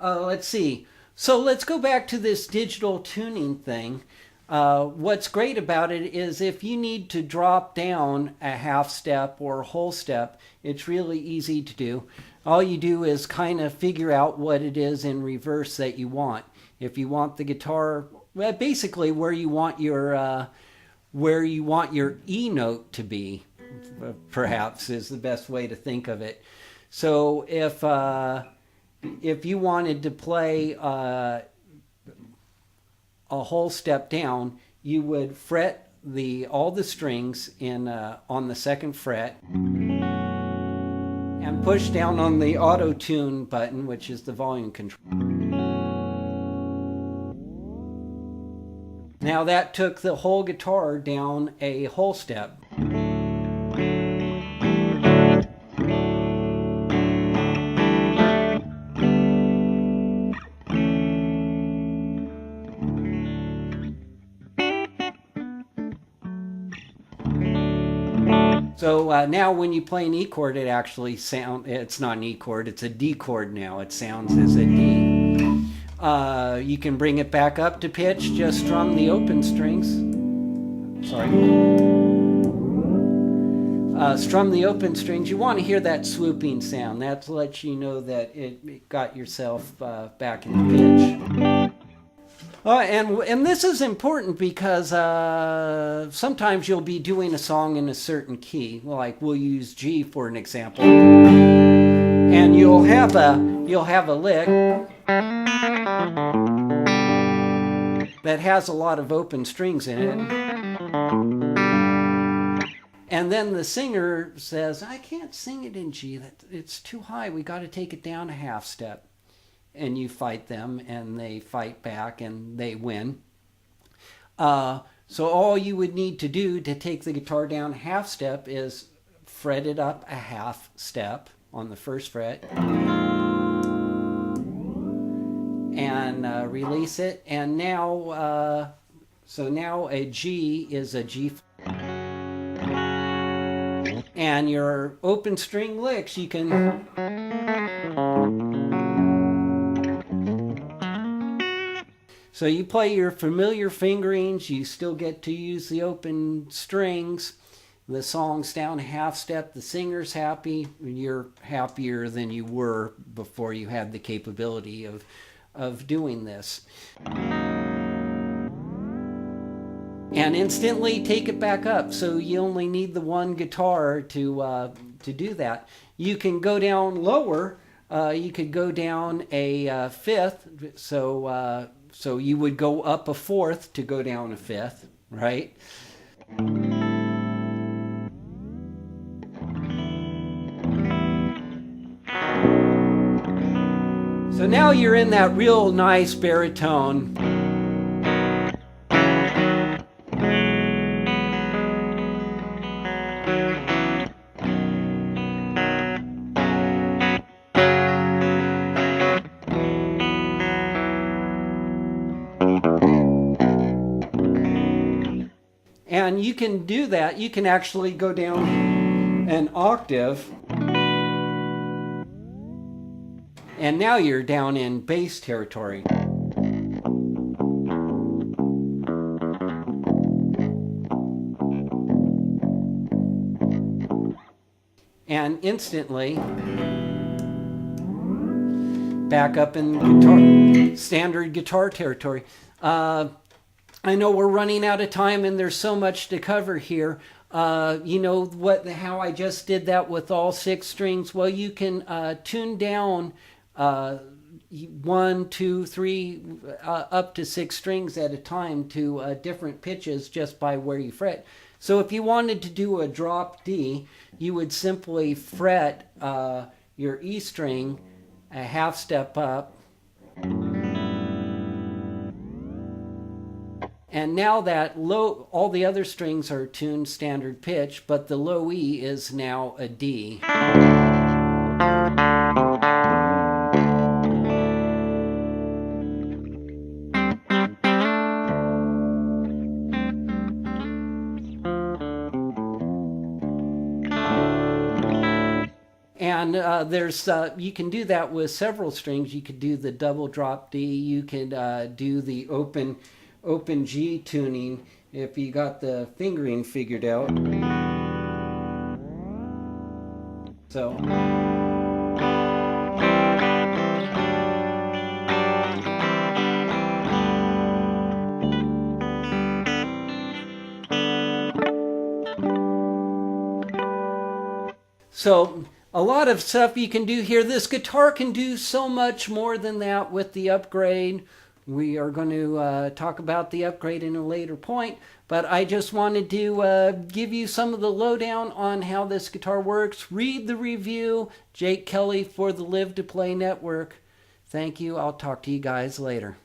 Let's see. So let's go back to this digital tuning thing. What's great about it is if you need to drop down a half step or a whole step, it's really easy to do. All you do is kind of figure out what it is in reverse that you want. If you want the guitar, well, basically where you want your E note to be, perhaps is the best way to think of it. So if you wanted to play a whole step down, you would fret all the strings in on the second fret and push down on the auto tune button, which is the volume control. Now that took the whole guitar down a whole step. So now when you play an E chord, it's not an E chord, it's a D chord now. It sounds as a D. You can bring it back up to pitch, just strum the open strings. Sorry. Strum the open strings. You want to hear that swooping sound. That lets you know that it got yourself back in the pitch. And this is important because sometimes you'll be doing a song in a certain key. Like we'll use G for an example, and you'll have a lick that has a lot of open strings in it, and then the singer says, "I can't sing it in G. It's too high. We got to take it down a half step." And you fight them, and they fight back, and they win. So all you would need to do to take the guitar down a half step is fret it up a half step on the first fret, and release it. And now, so now a G is a G. And your open string licks, you can... So you play your familiar fingerings, you still get to use the open strings, the song's down a half step, the singer's happy, you're happier than you were before you had the capability of doing this. And instantly take it back up, so you only need the one guitar to do that. You can go down lower, you could go down a fifth, so you would go up a fourth to go down a fifth, right? So now you're in that real nice baritone. And you can do that. You can actually go down an octave. And now you're down in bass territory. And instantly back up in standard guitar territory. I know we're running out of time and there's so much to cover here. You know how I just did that with all 6 strings? Well, you can tune down 1, 2, 3, up to 6 strings at a time to different pitches just by where you fret. So if you wanted to do a drop D, you would simply fret your E string a half step up. And now that low, all the other strings are tuned standard pitch, but the low E is now a D. And there's you can do that with several strings. You could do the double drop D. You could do the open G tuning if you got the fingering figured out. So. So a lot of stuff you can do here. This guitar can do so much more than that with the upgrade. We are going to talk about the upgrade in a later point, but I just wanted to give you some of the lowdown on how this guitar works. Read the review. Jake Kelly for the Live to Play Network. Thank you. I'll talk to you guys later.